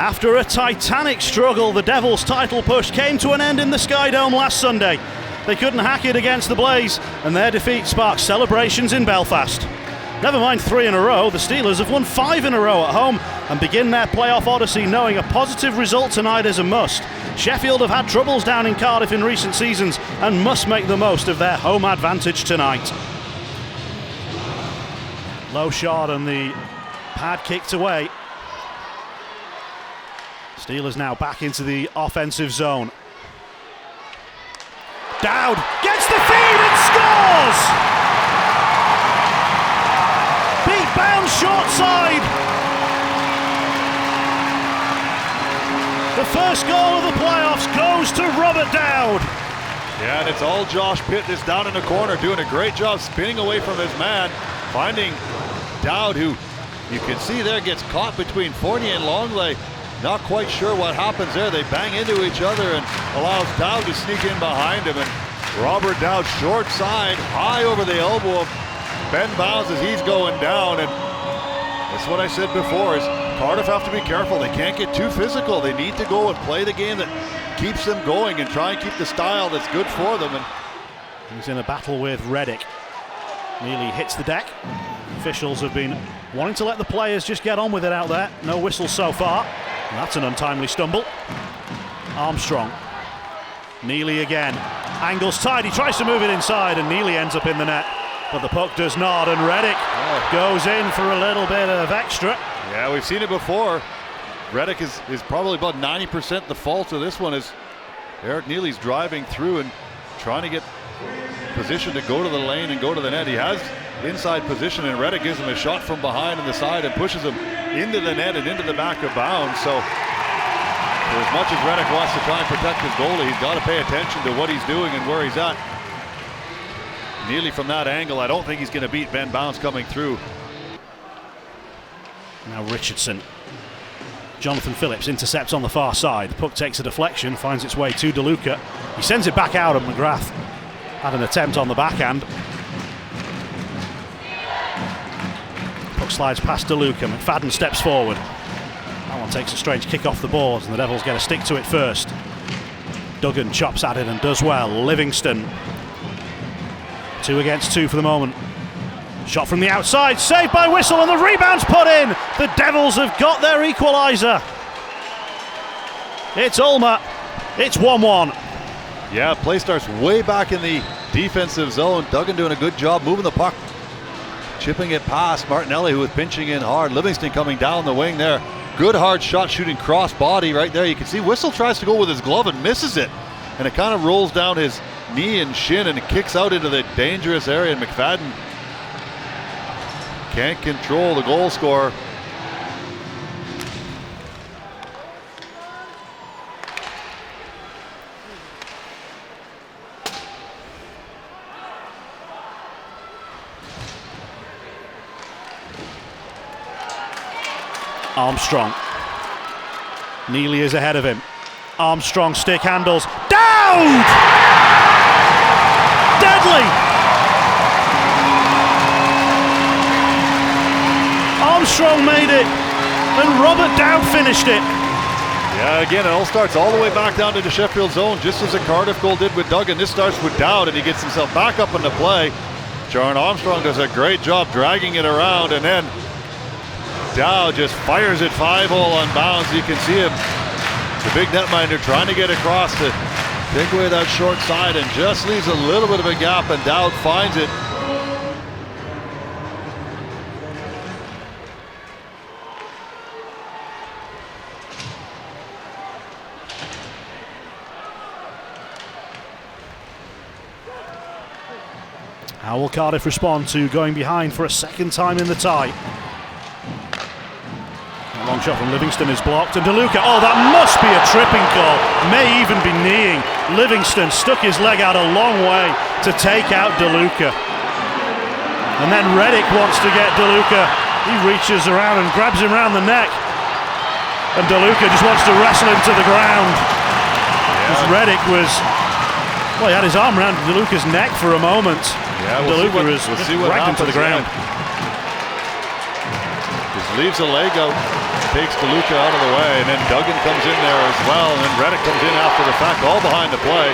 After a titanic struggle, the Devils' title push came to an end in the Sky Dome last Sunday. They couldn't hack it against the Blaze, and their defeat sparked celebrations in Belfast. Never mind 3 in a row, the Steelers have won 5 in a row at home and begin their playoff odyssey knowing a positive result tonight is a must. Sheffield have had troubles down in Cardiff in recent seasons and must make the most of their home advantage tonight. Low shot and the pad kicked away. Steelers now back into the offensive zone. Dowd gets the feed and scores! Beat bound short side. The first goal of the playoffs goes to Robert Dowd. Yeah, and it's all Josh Pitt is down in the corner doing a great job spinning away from his man, finding Dowd, who you can see there gets caught between Fournier and Longley. Not quite sure what happens there. They bang into each other and allows Dowd to sneak in behind him. And Robert Dowd short side, high over the elbow of Ben Bowles as he's going down. And that's what I said before, is Cardiff have to be careful. They can't get too physical. They need to go and play the game that keeps them going and try and keep the style that's good for them. And he's in a battle with Reddick. Nearly hits the deck. Officials have been wanting to let the players just get on with it out there. No whistles so far. And that's an untimely stumble. Armstrong. Neely again. Angles tight. He tries to move it inside and Neely ends up in the net. But the puck does not, and Reddick goes in for a little bit of extra. Yeah, we've seen it before. Reddick is probably about 90% the fault of this one, as Eric Neely's driving through and trying to get position to go to the lane and go to the net. He has inside position, and Reddick gives him a shot from behind on the side and pushes him into the net and into the back of bounds. So for as much as Reddick wants to try and protect his goalie, he's got to pay attention to what he's doing and where he's at. Neely from that angle, I don't think he's going to beat Ben Bowles coming through. Now Richardson. Jonathan Phillips intercepts on the far side. The puck takes a deflection, finds its way to DeLuca. He sends it back out, and McGrath had an attempt on the backhand. Puck slides past DeLuca. McFadden steps forward. That one takes a strange kick off the boards, and the Devils get a stick to it first. Duggan chops at it and does well. Livingston. 2 against 2 for the moment. Shot from the outside, saved by Whistle, and the rebound's put in. The Devils have got their equaliser. It's Ulmer. It's 1-1. Yeah, play starts way back in the defensive zone. Duggan doing a good job moving the puck, chipping it past Martinelli, who was pinching in hard. Livingston coming down the wing there. Good hard shot, shooting cross body right there. You can see Whistle tries to go with his glove and misses it, and it kind of rolls down his knee and shin and it kicks out into the dangerous area, and McFadden can't control the goal scorer. Armstrong. Neely is ahead of him. Armstrong stick handles. Dowd! Deadly! Armstrong made it, and Robert Dowd finished it. Yeah, again, it all starts all the way back down to the Sheffield zone, just as the Cardiff goal did with Duggan. This starts with Dowd, and he gets himself back up into play. Jaron Armstrong does a great job dragging it around, and then Dowd just fires it 5-hole on bounds. You can see him, the big netminder, trying to get across to take away that short side, and just leaves a little bit of a gap, and Dowd finds it. How will Cardiff respond to going behind for a second time in the tie? A long shot from Livingston is blocked, and DeLuca, oh, that must be a tripping call, may even be kneeing. Livingston stuck his leg out a long way to take out DeLuca. And then Reddick wants to get DeLuca. He reaches around and grabs him around the neck, and DeLuca just wants to wrestle him to the ground. Because Reddick was, well, he had his arm around DeLuca's neck for a moment. Yeah, DeLuca is we'll see what dragged him to the ground. Just leaves a leg out. takes DeLuca out of the way, and then Duggan comes in there as well, and then Reddick comes in after the fact, all behind the play.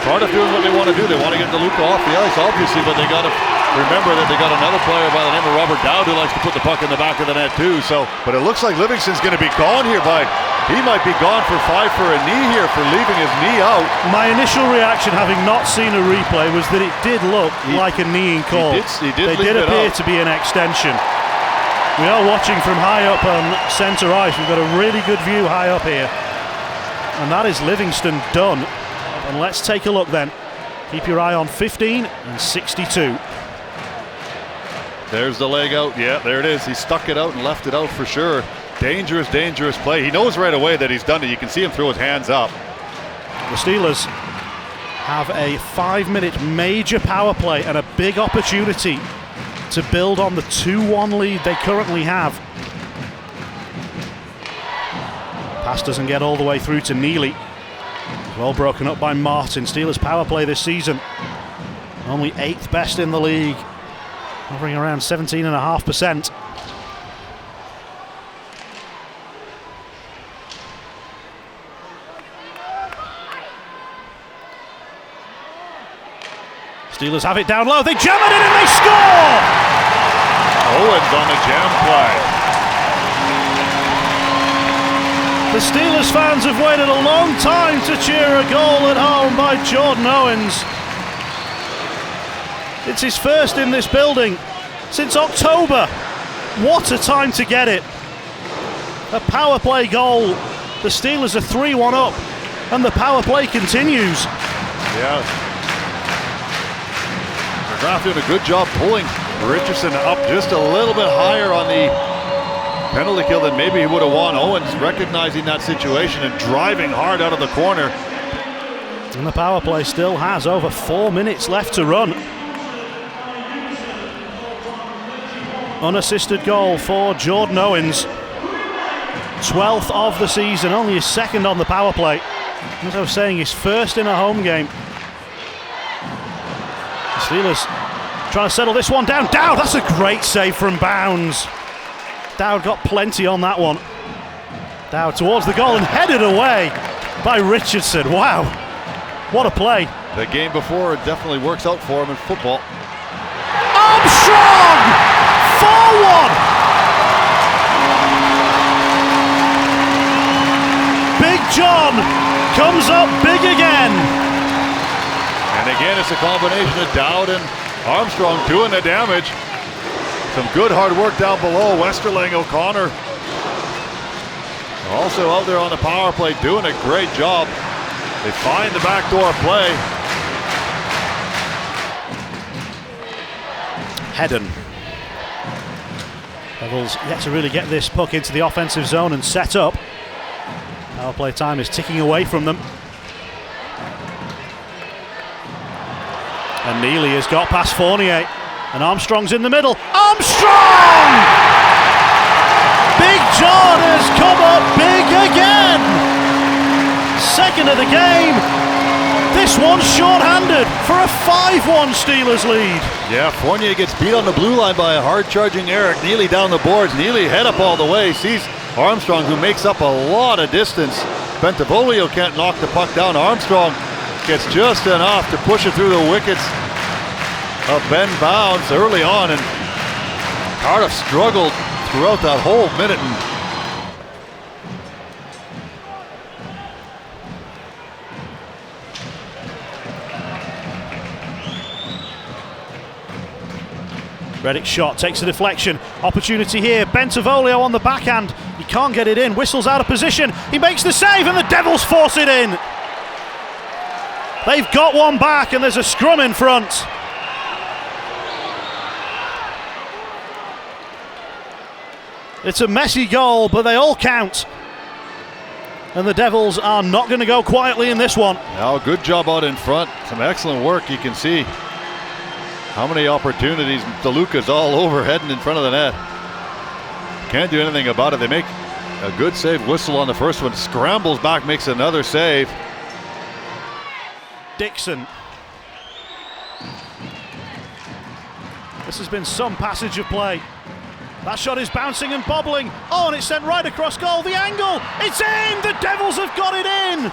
Cardiff doing what they want to do. They want to get DeLuca off the ice, obviously, but they got to remember that they got another player by the name of Robert Dowd who likes to put the puck in the back of the net too. So, but it looks like Livingston's going to be gone here he might be gone for 5 for a knee here for leaving his knee out. My initial reaction, having not seen a replay, was that it did look like a kneeing call. They did appear to be an extension. We are watching from high up on centre ice. We've got a really good view high up here. And that is Livingston done. And let's take a look then. Keep your eye on 15 and 62. There's the leg out. Yeah, there it is. He stuck it out and left it out for sure. Dangerous, dangerous play. He knows right away that he's done it. You can see him throw his hands up. The Steelers have a 5-minute major power play and a big opportunity to build on the 2-1 lead they currently have. Pass doesn't get all the way through to Neely. Well broken up by Martin. Steelers power play this season, only 8th best in the league, hovering around 17.5%. Steelers have it down low, they jam it in and they score! Owens on the jam play. The Steelers fans have waited a long time to cheer a goal at home by Jordan Owens. It's his first in this building since October. What a time to get it. A power play goal. The Steelers are 3-1 up and the power play continues. Yeah. McGrath doing a good job pulling Richardson up just a little bit higher on the penalty kill than maybe he would have won. Owens recognizing that situation and driving hard out of the corner. And the power play still has over 4 minutes left to run. Unassisted goal for Jordan Owens. 12th of the season, only his 2nd on the power play. As I was saying, his 1st in a home game. The Steelers trying to settle this one down. Dowd, that's a great save from Bounds. Dowd got plenty on that one. Dowd towards the goal and headed away by Richardson. Wow, what a play. The game before, it definitely works out for him in football. Armstrong! 4-1! Big John comes up big again. And again, it's a combination of Dowd and Armstrong doing the damage. Some good hard work down below. Westerling, O'Connor also out there on the power play doing a great job. They find the backdoor play. Hedden. Devils yet to really get this puck into the offensive zone and set up. Power play time is ticking away from them. And Neely has got past Fournier. And Armstrong's in the middle. Armstrong! Big John has come up big again! 2nd of the game. This one's short-handed for a 5-1 Steelers lead. Yeah, Fournier gets beat on the blue line by a hard-charging Eric. Neely down the boards. Neely head up all the way. Sees Armstrong, who makes up a lot of distance. Bentivolio can't knock the puck down. Armstrong gets just enough to push it through the wickets of Ben Bounds early on, and Cardiff struggled throughout that whole minute. Reddick's shot takes a deflection. Opportunity here. Bentivolio on the backhand. He can't get it in. Whistles out of position. He makes the save and the Devils force it in. They've got one back and there's a scrum in front. It's a messy goal, but they all count. And the Devils are not going to go quietly in this one. Now, good job out in front. Some excellent work. You can see how many opportunities DeLuca's all over heading in front of the net. Can't do anything about it. They make a good save. Whistle on the first one. Scrambles back, makes another save. Dixon. This has been some passage of play. That shot is bouncing and bobbling. Oh, and it's sent right across goal. The angle, it's in! The Devils have got it in!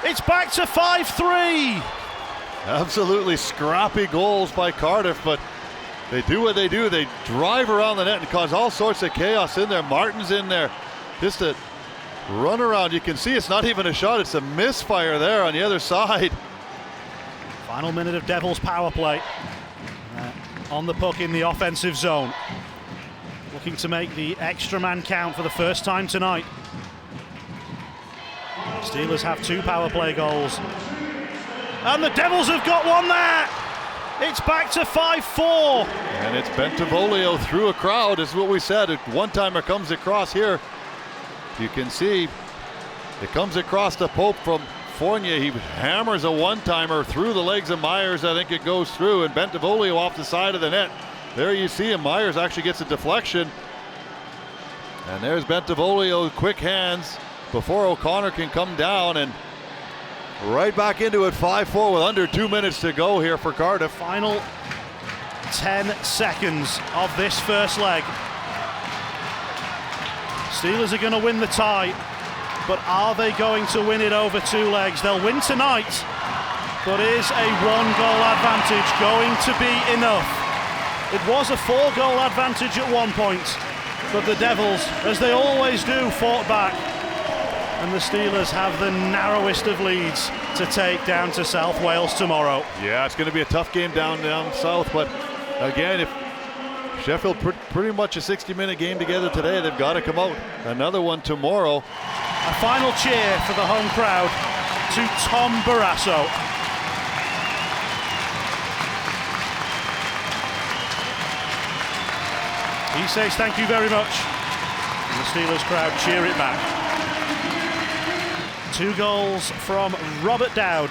It's back to 5-3. Absolutely scrappy goals by Cardiff, but they do what they do. They drive around the net and cause all sorts of chaos in there. Martin's in there. Just a run around. You can see it's not even a shot. It's a misfire there on the other side. Final minute of Devils power play. On the puck in the offensive zone. Looking to make the extra man count for the first time tonight. Steelers have 2 power play goals. And the Devils have got one there. It's back to 5-4. And it's Bentivolio through a crowd, is what we said. A one-timer comes across here. You can see it comes across the Pope from Fournier. He hammers a one-timer through the legs of Myers. I think it goes through, and Bentivolio off the side of the net. There you see him. Myers actually gets a deflection. And there's Bentivolio, quick hands before O'Connor can come down, and right back into it, 5-4 with under 2 minutes to go here for Cardiff. Final 10 seconds of this first leg. Steelers are going to win the tie, but are they going to win it over 2 legs? They'll win tonight, but is a 1-goal advantage going to be enough? It was a 4-goal advantage at one point, but the Devils, as they always do, fought back. And the Steelers have the narrowest of leads to take down to South Wales tomorrow. Yeah, it's going to be a tough game down south, but again, if Sheffield pretty much a 60-minute game together today, they've got to come out. Another one tomorrow. A final cheer for the home crowd to Tom Barrasso. He says thank you very much. And the Steelers crowd cheer it back. 2 goals from Robert Dowd,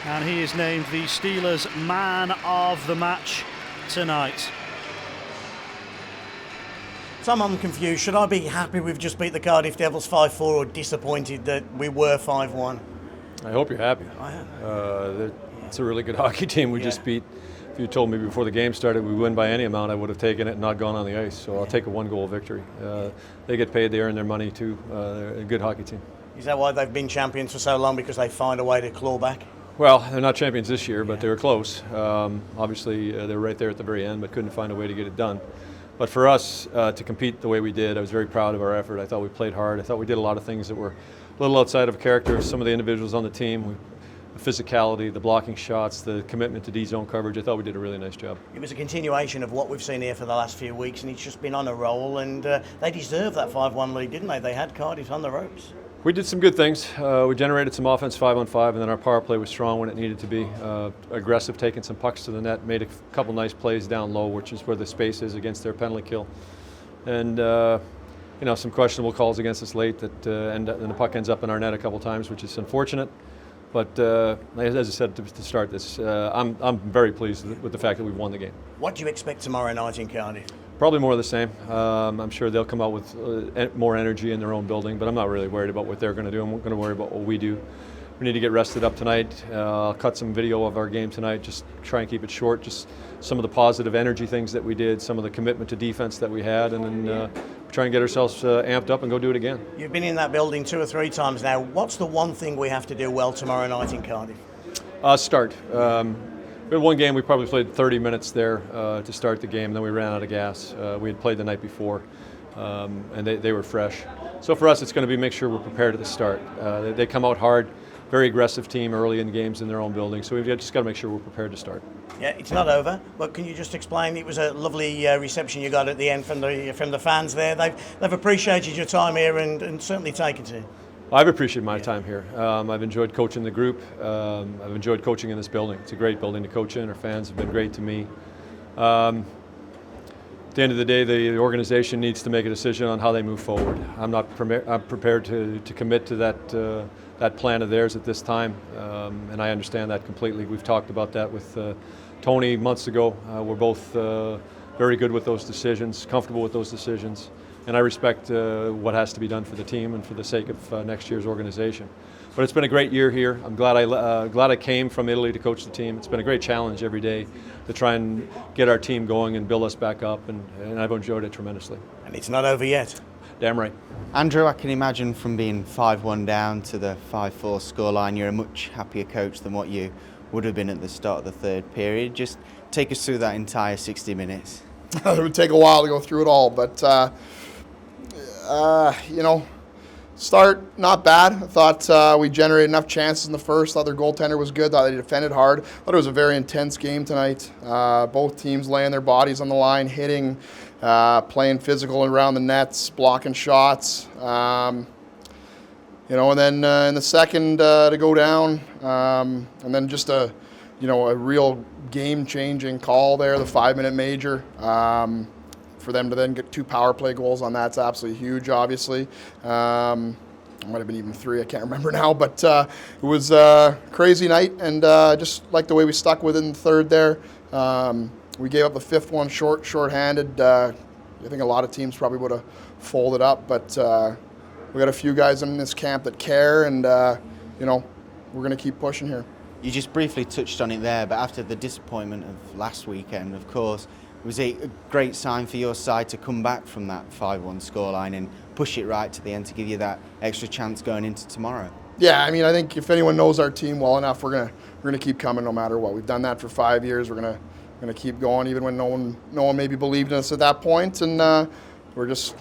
and he is named the Steelers man of the match tonight. Tom, I'm confused. Should I be happy we've just beat the Cardiff Devils 5-4 or disappointed that we were 5-1? I hope you're happy. I am. It's a really good hockey team. We just beat. If you told me before the game started we win by any amount, I would have taken it and not gone on the ice. So I'll take a 1-goal victory. They get paid, they earn their money too. They're a good hockey team. Is that why they've been champions for so long, because they find a way to claw back? Well, they're not champions this year, but they were close. Obviously, they were right there at the very end, but couldn't find a way to get it done. But for us to compete the way we did, I was very proud of our effort. I thought we played hard. I thought we did a lot of things that were a little outside of character. Some of the individuals on the team, the physicality, the blocking shots, the commitment to D-zone coverage, I thought we did a really nice job. It was a continuation of what we've seen here for the last few weeks, and it's just been on a roll, and they deserved that 5-1 lead, didn't they? They had Cardiff on the ropes. We did some good things. We generated some offense 5-on-5, and then our power play was strong when it needed to be. Aggressive, taking some pucks to the net, made a couple nice plays down low, which is where the space is against their penalty kill. And some questionable calls against us late and the puck ends up in our net a couple times, which is unfortunate. But as I said to start this, I'm very pleased with the fact that we've won the game. What do you expect tomorrow night in Cardiff? Probably more of the same. I'm sure they'll come out with more energy in their own building, but I'm not really worried about what they're going to do. I'm going to worry about what we do. We need to get rested up tonight. I'll cut some video of our game tonight, just try and keep it short, just some of the positive energy things that we did, some of the commitment to defense that we had, and then try and get ourselves amped up and go do it again. You've been in that building 2 or 3 times now. What's the one thing we have to do well tomorrow night in Cardiff? Start. We had one game, we probably played 30 minutes there to start the game, then we ran out of gas. We had played the night before, and they were fresh. So for us, it's going to be make sure we're prepared at the start. They come out hard, very aggressive team early in games in their own building, so we've just got to make sure we're prepared to start. Yeah, it's not over, but can you just explain? It was a lovely reception you got at the end from the fans there. They've appreciated your time here and certainly taken to you. I've appreciated my time here. I've enjoyed coaching the group. I've enjoyed coaching in this building. It's a great building to coach in. Our fans have been great to me. At the end of the day, the organization needs to make a decision on how they move forward. I'm prepared to commit to that plan of theirs at this time, and I understand that completely. We've talked about that with Tony months ago. We're both very good with those decisions, comfortable with those decisions. and I respect what has to be done for the team and for the sake of next year's organization. But it's been a great year here. I'm glad I came from Italy to coach the team. It's been a great challenge every day to try and get our team going and build us back up, and I've enjoyed it tremendously. And it's not over yet. Damn right. Andrew, I can imagine from being 5-1 down to the 5-4 scoreline, you're a much happier coach than what you would have been at the start of the third period. Just take us through that entire 60 minutes. It would take a while to go through it all, but start not bad. I thought we generated enough chances in the first. Thought their goaltender was good. Thought they defended hard. Thought it was a very intense game tonight. Both teams laying their bodies on the line, hitting, playing physical around the nets, blocking shots. And then in the second to go down, and then just a real game-changing call there, the 5-minute major. For them to then get 2 power play goals on that's absolutely huge, obviously. It might have been even 3, I can't remember now, but it was a crazy night, and just like the way we stuck with it in the third there. We gave up the 5th one short-handed. I think a lot of teams probably would have folded up, but we got a few guys in this camp that care, and we're going to keep pushing here. You just briefly touched on it there, but after the disappointment of last weekend, of course, it was a great sign for your side to come back from that 5-1 scoreline and push it right to the end to give you that extra chance going into tomorrow. Yeah, I mean, I think if anyone knows our team well enough, we're gonna keep coming no matter what. We've done that for 5 years. We're gonna keep going even when no one maybe believed in us at that point, and we're just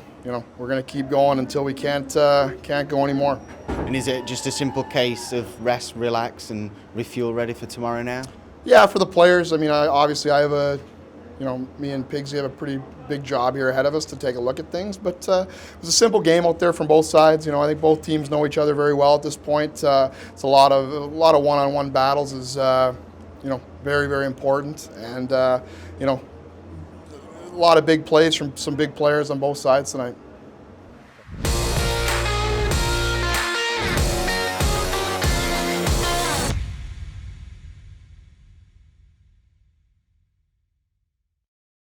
we're gonna keep going until we can't go anymore. And is it just a simple case of rest, relax, and refuel ready for tomorrow now? Yeah, for the players. I mean, obviously I have me and Pigsy have a pretty big job here ahead of us to take a look at things. But it was a simple game out there from both sides. I think both teams know each other very well at this point. It's a lot of one-on-one battles is very, very important, and a lot of big plays from some big players on both sides tonight.